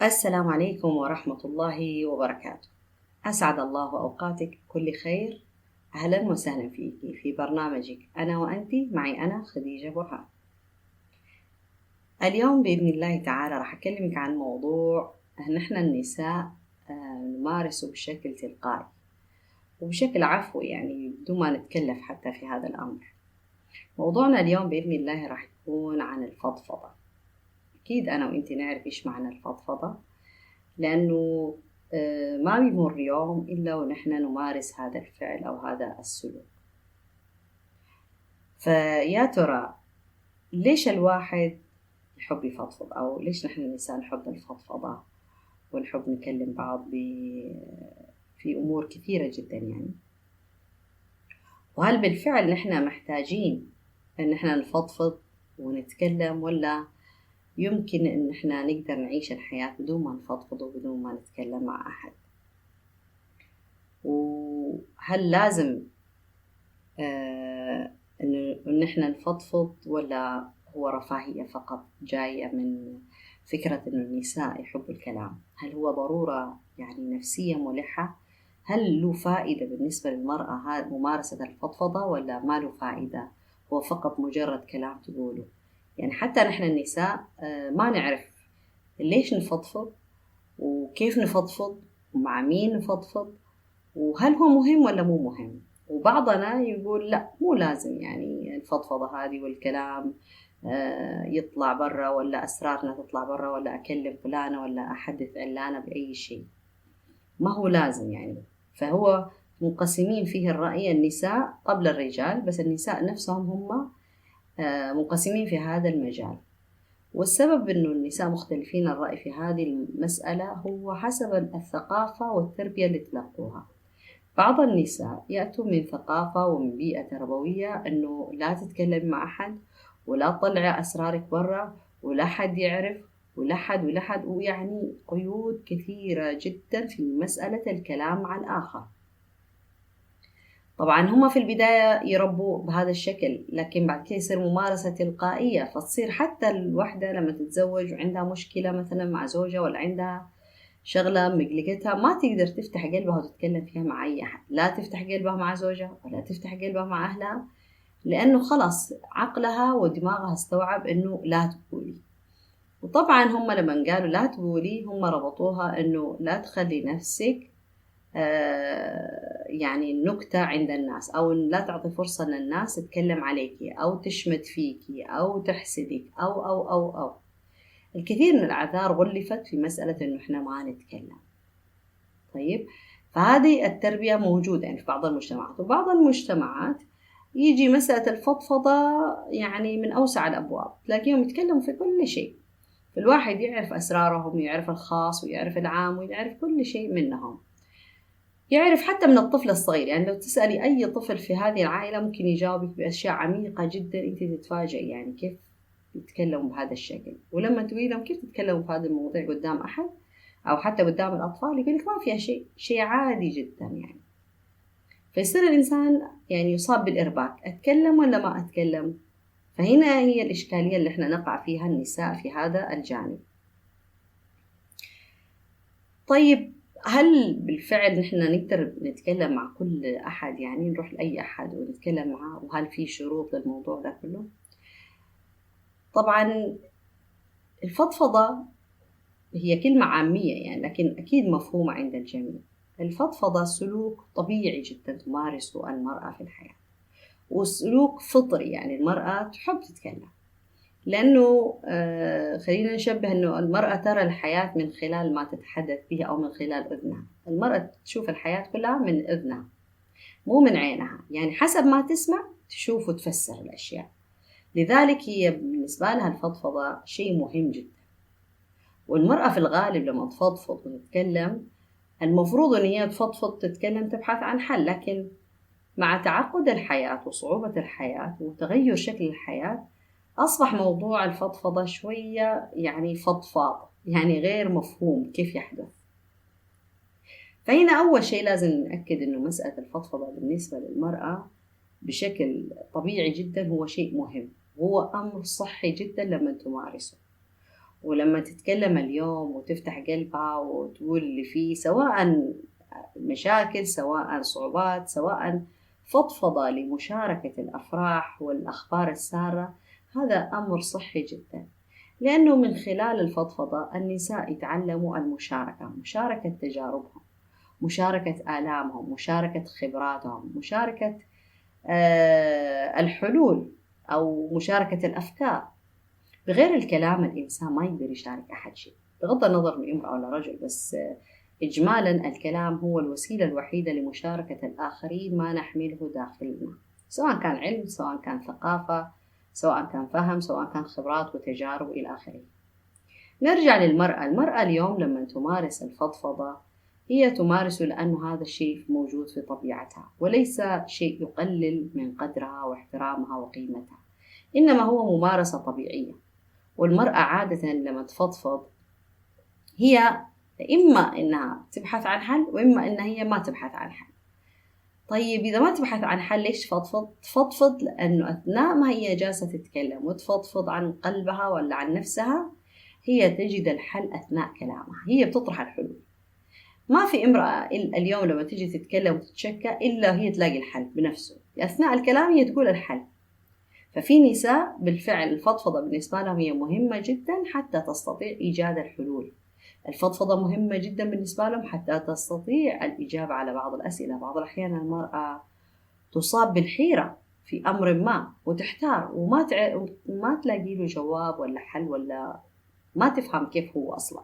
السلام عليكم ورحمة الله وبركاته. أسعد الله أوقاتك كل خير. أهلا وسهلا فيك في برنامجك أنا وأنتي، معي أنا خديجة برهان. اليوم بإذن الله تعالى راح أكلمك عن موضوع نحن النساء نمارسه بشكل تلقائي وبشكل عفوي، يعني بدون ما نتكلف حتى في هذا الأمر. موضوعنا اليوم بإذن الله راح يكون عن الفضفضة. أكيد أنا وأنتي نعرف إيش معنى الفضفضة، لأنه ما بيمر يوم إلا ونحن نمارس هذا الفعل أو هذا السلوك. فيا ترى ليش الواحد يحب يفضفض، أو ليش نحن النساء نحب الفضفضة ونحب نكلم بعض في أمور كثيرة جدا يعني؟ وهل بالفعل نحن محتاجين أن نحن نفضفض ونتكلم، ولا يمكن أن نحن نقدر نعيش الحياة بدون ما نفضفض وبدون ما نتكلم مع أحد؟ وهل لازم إنه نحن نفضفض، ولا هو رفاهية فقط جاية من فكرة إنه النساء يحبوا الكلام؟ هل هو ضرورة يعني نفسية ملحة؟ هل له فائدة بالنسبة للمرأة ممارسة الفضفضة، ولا ما له فائدة، هو فقط مجرد كلام تقوله؟ يعني حتى نحن النساء ما نعرف ليش نفضفض وكيف نفضفض ومع مين نفضفض، وهل هو مهم ولا مو مهم. وبعضنا يقول لا، مو لازم يعني الفضفضة هذه والكلام يطلع برا، ولا أسرارنا تطلع برا، ولا أكلم فلانة ولا أحدث علانة بأي شيء، ما هو لازم يعني. فهو منقسمين فيه الرأي، النساء قبل الرجال، بس النساء نفسهم هم منقسمين في هذا المجال. والسبب أنه النساء مختلفين الرأي في هذه المسألة هو حسب الثقافة والتربية اللي تلقوها. بعض النساء يأتوا من ثقافة ومن بيئة تربوية أنه لا تتكلم مع أحد، ولا تطلع أسرارك برا، ولا حد يعرف، ولا حد، ويعني قيود كثيرة جدا في مسألة الكلام مع الآخر. طبعا هم في البداية يربوا بهذا الشكل، لكن بعد كده يصير ممارسة تلقائية، فتصير حتى الوحدة لما تتزوج وعندها مشكلة مثلا مع زوجها، ولا عندها شغلة مقلقتها، ما تقدر تفتح قلبها وتتكلم فيها مع أي أحد، لا تفتح قلبها مع زوجها ولا تفتح قلبها مع أهلها، لأنه خلاص عقلها ودماغها استوعب أنه لا تقولي. وطبعا هم لما قالوا لا تقولي، هم ربطوها أنه لا تخلي نفسك يعني نكتة عند الناس، أو لا تعطي فرصة للناس تتكلم عليكي أو تشمت فيكي أو تحسدك أو. الكثير من الأعذار غلفت في مسألة إنه إحنا ما نتكلم. طيب، فهذه التربية موجودة يعني في بعض المجتمعات، وبعض المجتمعات يجي مسألة الفضفضة يعني من أوسع الأبواب، تلاقيهم يتكلموا في كل شيء، فالواحد يعرف أسرارهم، يعرف الخاص ويعرف العام ويعرف كل شيء منهم، يعرف حتى من الطفل الصغير. يعني لو تسألي أي طفل في هذه العائلة ممكن يجاوبك بأشياء عميقة جدا أنت تتفاجئ يعني كيف يتكلموا بهذا الشكل. ولما تقولي لهم كيف تتكلموا في هذا الموضوع قدام أحد أو حتى قدام الأطفال، يقولك ما فيها شيء عادي جدا يعني. فيصير الإنسان يعني يصاب بالإرباك، أتكلم ولا ما أتكلم؟ فهنا هي الإشكالية اللي احنا نقع فيها النساء في هذا الجانب. طيب، هل بالفعل نحن نقدر نتكلم مع كل أحد، يعني نروح لأي أحد ونتكلم معه، وهل في شروط للموضوع ده كله؟ طبعا الفضفضة هي كلمة عامية يعني، لكن أكيد مفهومة عند الجميع. الفضفضة سلوك طبيعي جدا تمارسه المرأة في الحياة، وسلوك فطري، يعني المرأة تحب تتكلم، لأنه خلينا نشبه أنه المرأة ترى الحياة من خلال ما تتحدث به أو من خلال أذنها. المرأة تشوف الحياة كلها من أذنها مو من عينها، يعني حسب ما تسمع تشوف وتفسر الأشياء. لذلك هي بالنسبة لها الفضفضة شيء مهم جدا. والمرأة في الغالب لما تفضفض وتتكلم، المفروض أن هي تفضفض تتكلم تبحث عن حل، لكن مع تعقد الحياة وصعوبة الحياة وتغير شكل الحياة أصبح موضوع الفضفضة شوية يعني فضفاض، يعني غير مفهوم كيف يحدث. فهنا أول شيء لازم نأكد أنه مسألة الفضفضة بالنسبة للمرأة بشكل طبيعي جدا هو شيء مهم، هو أمر صحي جدا لما تمارسه. ولما تتكلم اليوم وتفتح قلبها وتقول اللي فيه، سواء مشاكل سواء صعوبات سواء فضفضة لمشاركة الأفراح والأخبار السارة، هذا أمر صحي جدا. لأنه من خلال الفضفضة النساء يتعلموا المشاركة، مشاركة تجاربهم، مشاركة آلامهم، مشاركة خبراتهم، مشاركة الحلول أو مشاركة الأفكار. بغير الكلام الإنسان ما يقدر يشارك أحد شيء، بغض النظر من امرأة ولا رجل، بس إجمالا الكلام هو الوسيلة الوحيدة لمشاركة الآخرين ما نحمله داخلنا، سواء كان علم، سواء كان ثقافة، سواء كان فهم، سواء كان خبرات وتجارب إلى آخره. نرجع للمرأة. المرأة اليوم لما تمارس الفضفضة هي تمارس لأنه هذا الشيء موجود في طبيعتها، وليس شيء يقلل من قدرها واحترامها وقيمتها، إنما هو ممارسة طبيعية. والمرأة عادة لما تفضفض هي إما إنها تبحث عن حل، وإما إنها هي ما تبحث عن حل. طيب إذا ما تبحث عن حل ليش تفضفض؟ تفضفض لأنه أثناء ما هي جالسة تتكلم وتفضفض عن قلبها ولا عن نفسها، هي تجد الحل أثناء كلامها، هي بتطرح الحلول. ما في امرأة اليوم لما تجي تتكلم وتتشكى إلا هي تلاقي الحل بنفسه، أثناء الكلام هي تقول الحل. ففي نساء بالفعل الفضفضة بالنسبة لهم هي مهمة جدا حتى تستطيع إيجاد الحلول. الفضفضة مهمة جدا بالنسبة لهم حتى تستطيع الإجابة على بعض الأسئلة. بعض الأحيان المرأة تصاب بالحيرة في أمر ما وتحتار وما تلاقي له جواب ولا حل، ولا ما تفهم كيف هو أصلا.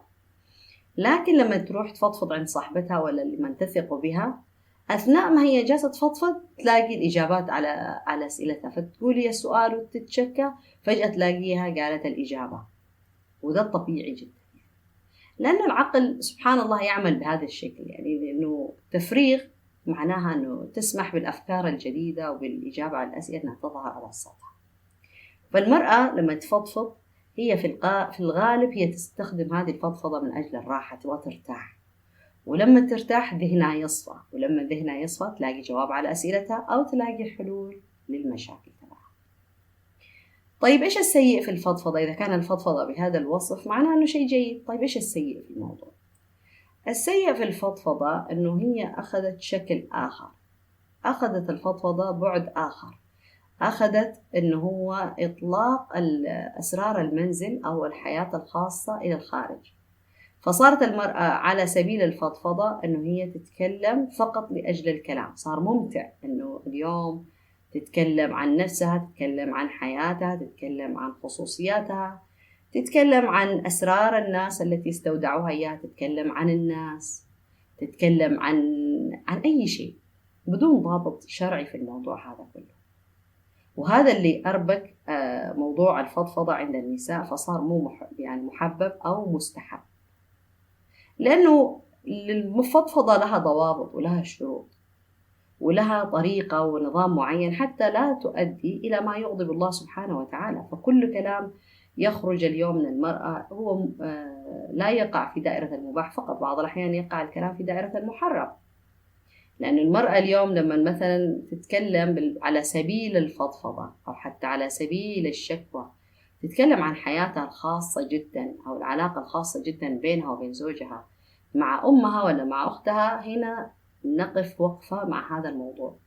لكن لما تروح تفضفض عند صاحبتها ولا اللي من تثق بها، أثناء ما هي جالسة تفضفض تلاقي الإجابات على أسئلتها، فتقول هي السؤال وتتشكى، فجأة تلاقيها قالت الإجابة. وده الطبيعي جدا، لأن العقل سبحان الله يعمل بهذا الشكل، يعني لأنه تفريغ معناها أنه تسمح بالأفكار الجديدة وبالإجابة على الأسئلة أنها تظهر على السطح. فالمرأة لما تفضفض هي في الغالب هي تستخدم هذه الفضفضة من أجل الراحة وترتاح، ولما ترتاح ذهنها يصفى، ولما ذهنها يصفى تلاقي جواب على أسئلتها أو تلاقي حلول للمشاكل تبعها. طيب إيش السيء في الفضفضة؟ إذا كان الفضفضة بهذا الوصف معناه أنه شيء جيد. طيب إيش السيء في الموضوع؟ السيء في الفضفضة أنه هي أخذت شكل آخر، أخذت الفضفضة بعد آخر، أخذت أنه هو إطلاق أسرار المنزل أو الحياة الخاصة إلى الخارج. فصارت المرأة على سبيل الفضفضة أنه هي تتكلم فقط لأجل الكلام. صار ممتع أنه اليوم تتكلم عن نفسها، تتكلم عن حياتها، تتكلم عن خصوصياتها، تتكلم عن أسرار الناس التي استودعوها إياها، تتكلم عن الناس، تتكلم عن أي شيء بدون ضابط شرعي في الموضوع هذا كله. وهذا اللي أربك موضوع الفضفضة عند النساء، فصار مو يعني محبب أو مستحب، لأنه المفضفضة لها ضوابط ولها شروط ولها طريقة ونظام معين حتى لا تؤدي إلى ما يغضب الله سبحانه وتعالى. فكل كلام يخرج اليوم من المرأة هو لا يقع في دائرة المباح فقط، بعض الأحيان يقع الكلام في دائرة المحرم. لأن المرأة اليوم لما مثلا تتكلم على سبيل الفضفضة أو حتى على سبيل الشكوى، تتكلم عن حياتها الخاصة جدا أو العلاقة الخاصة جدا بينها وبين زوجها مع أمها ولا مع أختها، هنا نقف وقفة مع هذا الموضوع،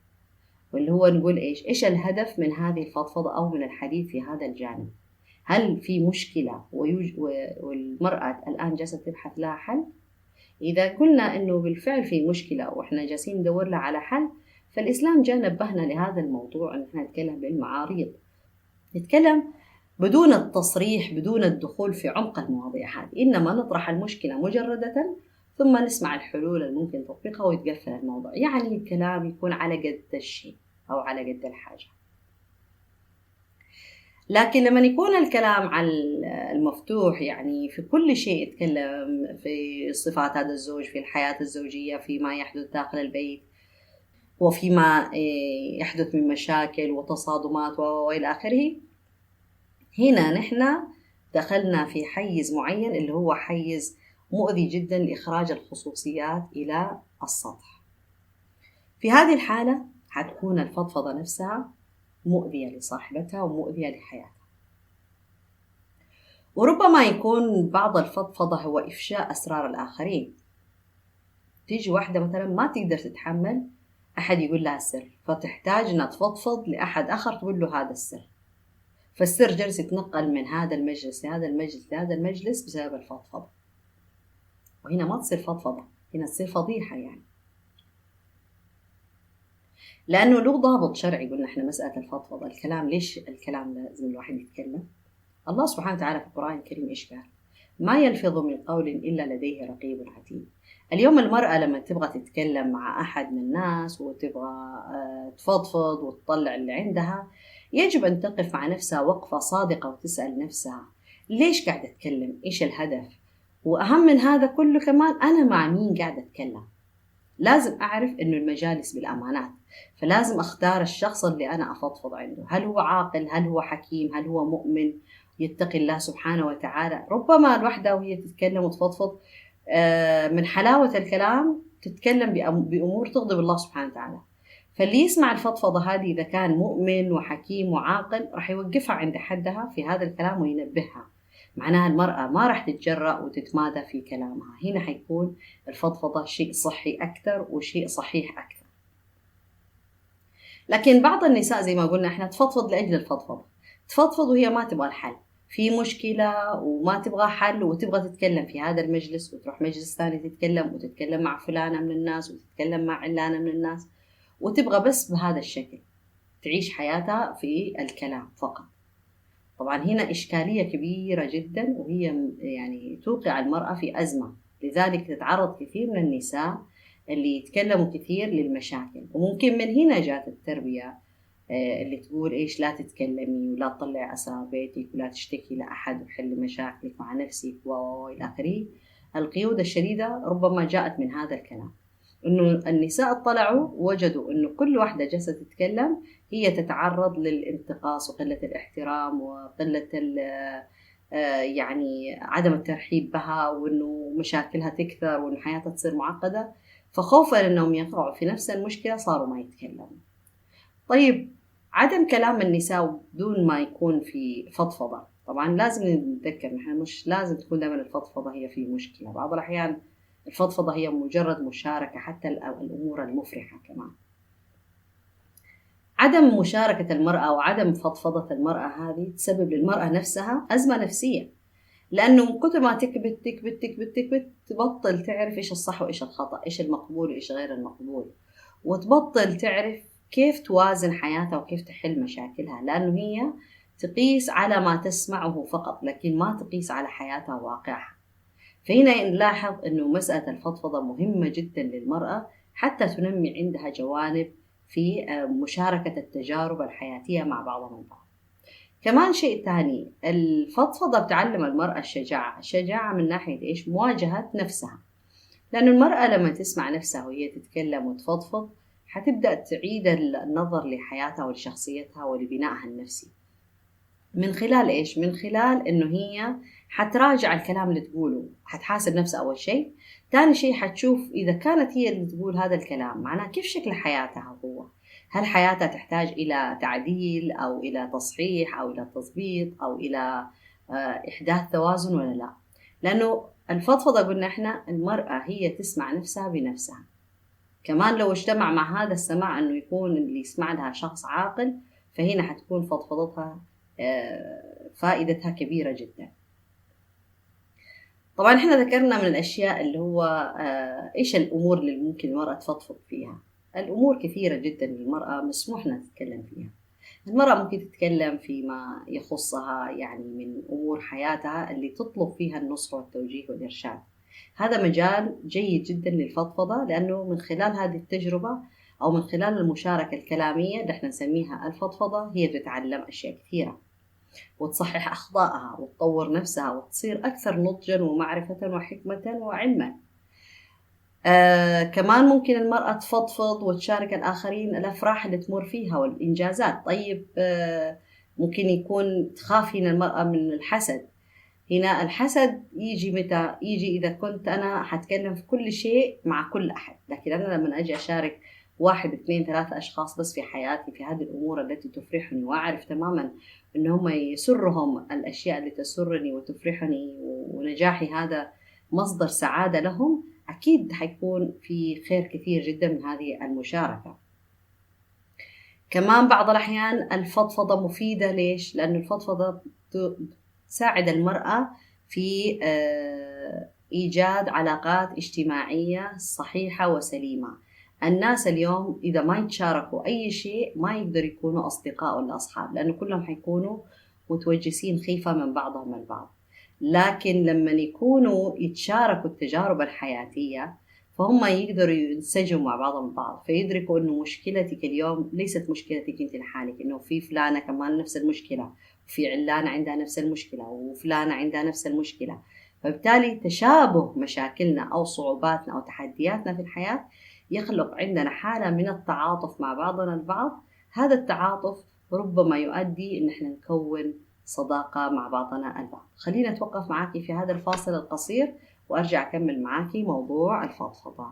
واللي هو نقول إيش الهدف من هذه الفضفضة أو من الحديث في هذا الجانب؟ هل في مشكلة والمرأة الآن جالسة تبحث لها حل؟ إذا قلنا إنه بالفعل في مشكلة وإحنا جالسين ندور لها على حل، فالإسلام جاء نبهنا لهذا الموضوع، إن إحنا نتكلم بالمعاريض، نتكلم بدون التصريح، بدون الدخول في عمق المواضيع هذه، إنما نطرح المشكلة مجردة ثم نسمع الحلول الممكن تطبيقها ويتقفل الموضوع. يعني الكلام يكون على قد الشيء أو على قد الحاجة. لكن لما يكون الكلام عن المفتوح، يعني في كل شيء، يتكلم في صفات هذا الزوج، في الحياة الزوجية، فيما يحدث داخل البيت وفيما يحدث من مشاكل وتصادمات وإلى آخره، هنا نحن دخلنا في حيز معين اللي هو حيز مؤذي جدا لإخراج الخصوصيات إلى السطح. في هذه الحالة حتكون الفضفضة نفسها مؤذية لصاحبتها ومؤذية لحياتها. وربما يكون بعض الفضفضة هو إفشاء أسرار الآخرين. تيجي واحدة مثلا ما تقدر تتحمل أحد يقول لها السر، فتحتاج أنها تفضفض لأحد آخر تقول له هذا السر، فالسر جلس يتنقل من هذا المجلس لهذا المجلس لهذا المجلس بسبب الفضفضة. وهنا ما تصير فضفضة، هنا تصير فضيحة يعني، لأنه له ضابط شرعي. قلنا إحنا مسألة الفضفضة، الكلام، ليش الكلام لازم الواحد يتكلم؟ الله سبحانه وتعالى في القرآن الكريم إيش قال؟ ما يلفظ من قول إلا لديه رقيب عتيد. اليوم المرأة لما تبغى تتكلم مع أحد من الناس وتبغى تفضفض وتطلع اللي عندها، يجب أن تقف مع نفسها وقفة صادقة وتسأل نفسها ليش قاعدة أتكلم؟ إيش الهدف؟ وأهم من هذا كله كمان، أنا مع مين قاعدة أتكلم؟ لازم أعرف إنه المجالس بالأمانات، فلازم أختار الشخص اللي أنا أفضفض عنده. هل هو عاقل؟ هل هو حكيم؟ هل هو مؤمن يتقي الله سبحانه وتعالى؟ ربما الوحدة وهي تتكلم وتفضفض من حلاوة الكلام تتكلم بأمور تغضب الله سبحانه وتعالى. فاللي يسمع الفضفضة هذه إذا كان مؤمن وحكيم وعاقل راح يوقفها عند حدها في هذا الكلام وينبهها. معناها المرأة ما راح تتجرأ وتتمادى في كلامها. هنا حيكون الفضفضة شيء صحي أكثر وشيء صحيح أكثر. لكن بعض النساء زي ما قلنا إحنا تفضفض لأجل الفضفضة، تفضفض وهي ما تبغى الحل، في مشكلة وما تبغى حل وتبغى تتكلم في هذا المجلس وتروح مجلس ثاني تتكلم وتتكلم مع فلانة من الناس وتتكلم مع علانة من الناس، وتبغى بس بهذا الشكل تعيش حياتها في الكلام فقط. طبعا هنا إشكالية كبيرة جدا، وهي يعني توقع المرأة في أزمة. لذلك تتعرض كثير من النساء اللي يتكلموا كثير للمشاكل. وممكن من هنا جات التربية اللي تقول إيش لا تتكلمي ولا تطلع أسرار بيتك ولا تشتكي لأحد وحل مشاكلك مع نفسك وإلى آخره. القيود الشديدة ربما جاءت من هذا الكلام، إنه النساء اطلعوا وجدوا إنه كل واحدة جالسة تتكلم هي تتعرض للانتقاص وقلة الاحترام وقلة يعني عدم الترحيب بها، وإنه مشاكلها تكثر وإنه حياتها تصير معقدة، فخوفا إنهم يقعوا في نفس المشكلة صاروا ما يتكلموا. طيب عدم كلام النساء بدون ما يكون في فضفضة، طبعا لازم نتذكر نحن مش لازم تكون دائما الفضفضة هي في مشكلة. بعض الأحيان الفضفضة هي مجرد مشاركة، حتى الأمور المفرحة كمان. عدم مشاركة المرأة وعدم فضفضة المرأة هذه تسبب للمرأة نفسها أزمة نفسية، لأنه من كتر ما تكبت تكبت تكبت تكبت تبطل تعرف إيش الصح وإيش الخطأ، إيش المقبول وإيش غير المقبول، وتبطل تعرف كيف توازن حياتها وكيف تحل مشاكلها، لأنه هي تقيس على ما تسمعه فقط لكن ما تقيس على حياتها وواقعها. فهنا نلاحظ أنه مسألة الفضفضة مهمة جدا للمرأة حتى تنمي عندها جوانب في مشاركة التجارب الحياتية مع بعضها البعض. كمان شيء تاني، الفضفضة بتعلم المرأة الشجاعة. الشجاعة من ناحية إيش؟ مواجهة نفسها، لأن المرأة لما تسمع نفسها وهي تتكلم وتفضفض حتبدأ تعيد النظر لحياتها ولشخصيتها ولبنائها النفسي. من خلال إيش؟ من خلال إنه هي حتراجع الكلام اللي تقوله، حتحاسب نفسها أول شيء. تاني شيء حتشوف إذا كانت هي اللي تقول هذا الكلام معناه كيف شكل حياتها هو، هل حياتها تحتاج إلى تعديل أو إلى تصحيح أو إلى تضبيط أو إلى إحداث توازن ولا لا. لأنه الفضفضة قلنا إحنا المرأة هي تسمع نفسها بنفسها. كمان لو اجتمع مع هذا السماع أنه يكون اللي يسمع لها شخص عاقل، فهنا حتكون فضفضتها فائدتها كبيرة جدا. طبعا احنا ذكرنا من الأشياء اللي هو إيش الأمور اللي ممكن المرأة تفضفض فيها. الأمور كثيرة جدا للمرأة مسموح لها تتكلم فيها. المرأة ممكن تتكلم فيما يخصها يعني من أمور حياتها اللي تطلب فيها النصح والتوجيه والإرشاد. هذا مجال جيد جدا للفضفضة، لأنه من خلال هذه التجربة أو من خلال المشاركة الكلامية اللي احنا نسميها الفضفضة هي تتعلم أشياء كثيرة وتصحح أخطائها وتطور نفسها وتصير أكثر نضجا ومعرفة وحكمة وعلما. كمان ممكن المرأة تفضفض وتشارك الآخرين الأفراح اللي تمر فيها والإنجازات. طيب ممكن يكون تخاف هنا المرأة من الحسد. هنا الحسد يجي متى؟ يجي إذا كنت أنا حتكلم في كل شيء مع كل أحد، لكن أنا لما أجي أشارك 1 2 3 أشخاص بس في حياتي في هذه الأمور التي تفرحني، وأعرف تماما أن هم يسرهم الأشياء اللي تسرني وتفرحني، ونجاحي هذا مصدر سعادة لهم، أكيد حيكون في خير كثير جدا من هذه المشاركة. كمان بعض الأحيان الفضفضة مفيدة. ليش؟ لأن الفضفضة تساعد المرأة في إيجاد علاقات اجتماعية صحيحة وسليمة. الناس اليوم إذا ما يتشاركوا أي شيء ما يقدروا يكونوا أصدقاء ولا أصحاب، لأنه كلهم حيكونوا متوجسين خيفة من بعضهم البعض. لكن لما يكونوا يتشاركوا التجارب الحياتية فهم يقدروا ينسجموا مع بعضهم البعض، فيدركوا إنه مشكلتك اليوم ليست مشكلتك أنت لحالك، إنه في فلانة كمان نفس المشكلة، وفي علانة عندها نفس المشكلة، وفلانة عندها نفس المشكلة. فبالتالي تشابه مشاكلنا أو صعوباتنا أو تحدياتنا في الحياة يخلق عندنا حالة من التعاطف مع بعضنا البعض. هذا التعاطف ربما يؤدي إن احنا نكون صداقة مع بعضنا البعض. خلينا نتوقف معاكي في هذا الفاصل القصير وأرجع أكمل معاكي موضوع الفضفضة.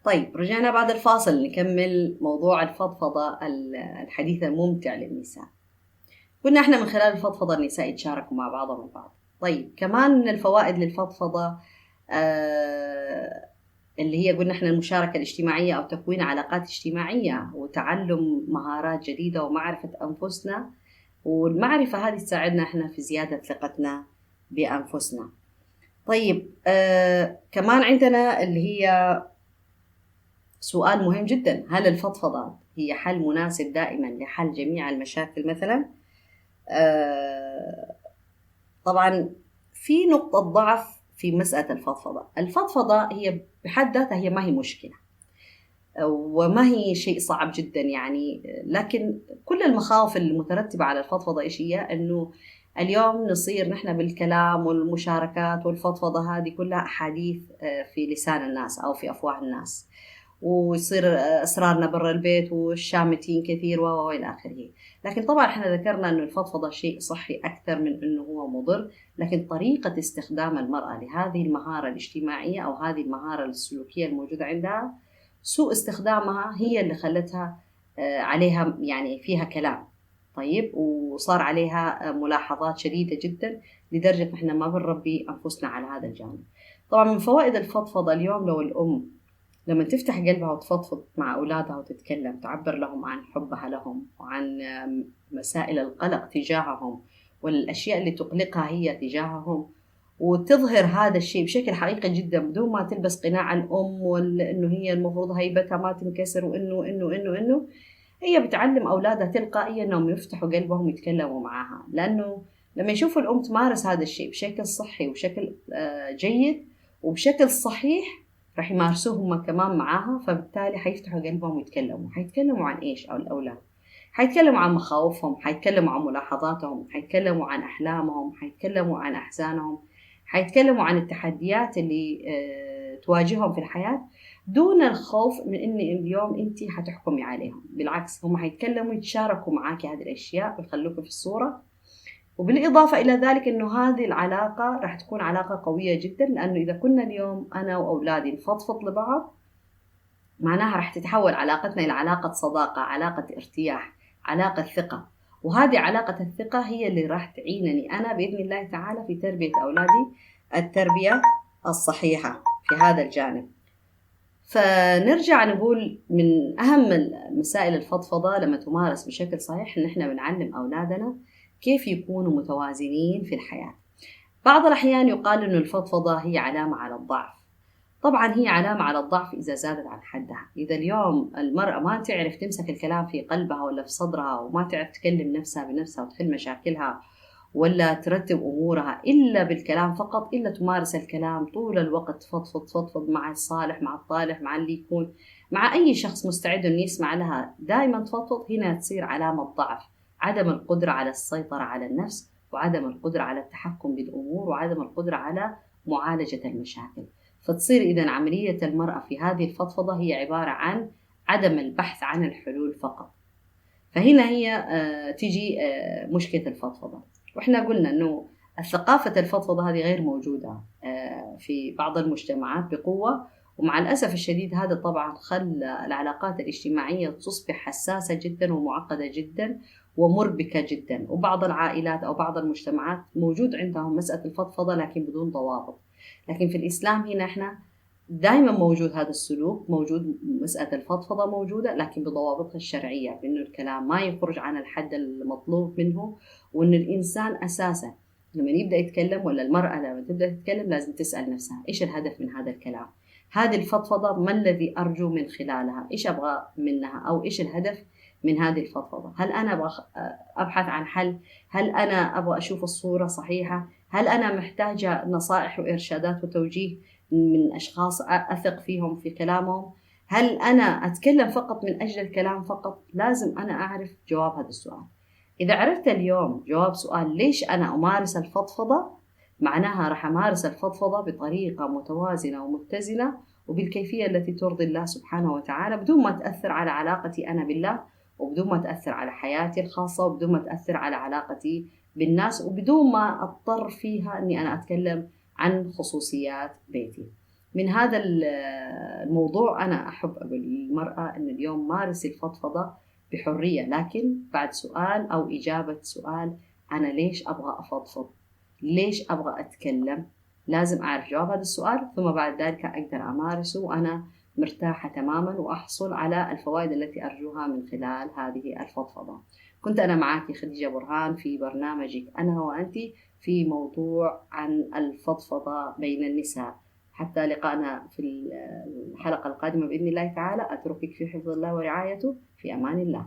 طيب رجعنا بعد الفاصل نكمل موضوع الفضفضة الحديث الممتع للنساء. قلنا احنا من خلال الفضفضة النساء يتشاركوا مع بعضهم البعض. طيب كمان من الفوائد للفضفضة اللي هي قلنا احنا المشاركة الاجتماعية أو تكوين علاقات اجتماعية وتعلم مهارات جديدة ومعرفة أنفسنا، والمعرفة هذه تساعدنا احنا في زيادة ثقتنا بأنفسنا. طيب كمان عندنا اللي هي سؤال مهم جدا: هل الفضفضة هي حل مناسب دائما لحل جميع المشاكل مثلا؟ طبعا في نقطة ضعف في مسألة الفضفضة. الفضفضة هي بحد ذاتها هي ما هي مشكلة وما هي شيء صعب جدا يعني، لكن كل المخاوف المترتبة على الفضفضة إيش هي؟ أنه اليوم نصير نحن بالكلام والمشاركات والفضفضة هذه كلها أحاديث في لسان الناس أو في أفواه الناس، ويصير أسرارنا برا البيت والشامتين كثير وإلى آخره. لكن طبعا احنا ذكرنا أنه الفضفضة شيء صحي أكثر من أنه هو مضر، لكن طريقة استخدام المرأة لهذه المهارة الاجتماعية أو هذه المهارة السلوكية الموجودة عندها سوء استخدامها هي اللي خلتها عليها يعني فيها كلام. طيب وصار عليها ملاحظات شديدة جدا لدرجة احنا ما بنربي أنفسنا على هذا الجانب. طبعا من فوائد الفضفضة اليوم لو الأم لما تفتح قلبها وتفضفض مع أولادها وتتكلم تعبر لهم عن حبها لهم وعن مسائل القلق تجاههم والأشياء اللي تقلقها هي تجاههم، وتظهر هذا الشيء بشكل حقيقي جدا بدون ما تلبس قناع الأم وإنه هي المفروض هيبتها ما تنكسر وإنه إنه إنه إنه هي بتعلم أولادها تلقائيا إنهم يفتحوا قلبهم ويتكلموا معها. لأنه لما يشوفوا الأم تمارس هذا الشيء بشكل صحي وبشكل جيد وبشكل صحيح راح يمارسوه هم كمان معاها، فبالتالي حيفتحوا قلبهم ويتكلموا. حيتكلموا عن إيش؟ أو الأولاد حيتكلموا عن مخاوفهم، حيتكلموا عن ملاحظاتهم، حيتكلموا عن أحلامهم، حيتكلموا عن أحزانهم، حيتكلموا عن التحديات اللي تواجههم في الحياة دون الخوف من إن اليوم أنت حتحكمي عليهم. بالعكس هم حيتكلموا يتشاركوا معاكي هذه الأشياء ويخلوكوا في الصورة. وبالإضافة إلى ذلك إنه هذه العلاقة راح تكون علاقة قوية جدا، لأنه إذا كنا اليوم أنا وأولادي نفضفض لبعض معناها راح تتحول علاقتنا إلى علاقة صداقة، علاقة ارتياح، علاقة ثقة. وهذه علاقة الثقة هي اللي راح تعينني أنا بإذن الله تعالى في تربية أولادي التربية الصحيحة في هذا الجانب. فنرجع نقول من أهم مسائل الفضفضة لما تمارس بشكل صحيح إن إحنا بنعلم أولادنا كيف يكونوا متوازنين في الحياة. بعض الأحيان يقال إنه الفضفضة هي علامة على الضعف. طبعا هي علامة على الضعف إذا زادت عن حدها. إذا اليوم المرأة ما تعرف تمسك الكلام في قلبها ولا في صدرها وما تعرف تكلم نفسها بنفسها وتحل مشاكلها ولا ترتب أمورها إلا بالكلام فقط، إلا تمارس الكلام طول الوقت، تفضفض مع الصالح مع الطالح مع اللي يكون مع أي شخص مستعد أن يسمع لها، دائما تفضفض، هنا تصير علامة ضعف، عدم القدرة على السيطرة على النفس وعدم القدرة على التحكم بالأمور وعدم القدرة على معالجة المشاكل. فتصير إذن عملية المرأة في هذه الفضفضة هي عبارة عن عدم البحث عن الحلول فقط. فهنا هي تيجي مشكلة الفضفضة. وإحنا قلنا أنه الثقافة الفضفضة هذه غير موجودة في بعض المجتمعات بقوة، ومع الأسف الشديد هذا طبعا خلى العلاقات الاجتماعية تصبح حساسة جدا ومعقدة جدا ومربكة جدا. وبعض العائلات أو بعض المجتمعات موجود عندهم مسألة الفضفضة لكن بدون ضوابط. لكن في الإسلام هنا إحنا دائما موجود هذا السلوك، موجود مسألة الفضفضة موجودة لكن بضوابطها الشرعية، بأنه الكلام ما يخرج عن الحد المطلوب منه، وأن الإنسان أساسا لما يبدأ يتكلم ولا المرأة لما تبدأ تتكلم لازم تسأل نفسها إيش الهدف من هذا الكلام؟ هذه الفضفضة ما الذي أرجو من خلالها؟ إيش أبغى منها؟ أو إيش الهدف من هذه الفضفضة؟ هل أنا أبغى أبحث عن حل؟ هل أنا أبغى أشوف الصورة صحيحة؟ هل أنا محتاجة نصائح وإرشادات وتوجيه من أشخاص أثق فيهم في كلامهم؟ هل أنا أتكلم فقط من أجل الكلام فقط؟ لازم أنا أعرف جواب هذا السؤال. إذا عرفت اليوم جواب سؤال ليش أنا أمارس الفضفضة، معناها راح أمارس الفضفضة بطريقة متوازنة ومتزنة وبالكيفية التي ترضي الله سبحانه وتعالى، بدون ما تأثر على علاقتي أنا بالله، وبدون ما تأثر على حياتي الخاصة، وبدون ما تأثر على علاقتي بالناس، وبدون ما أضطر فيها أني أنا أتكلم عن خصوصيات بيتي. من هذا الموضوع أنا أحب أقول للمرأة أن اليوم مارسي الفضفضة بحرية، لكن بعد سؤال أو إجابة سؤال: أنا ليش أبغى أفضفض؟ ليش أبغى أتكلم؟ لازم أعرف جواب هذا السؤال، ثم بعد ذلك أقدر أمارسه وأنا مرتاحة تماما وأحصل على الفوائد التي أرجوها من خلال هذه الفضفضة. كنت أنا معك خديجة برهان في برنامجك أنا وأنت في موضوع عن الفضفضة بين النساء. حتى لقاءنا في الحلقة القادمة بإذن الله تعالى، أتركك في حفظ الله ورعايته، في أمان الله.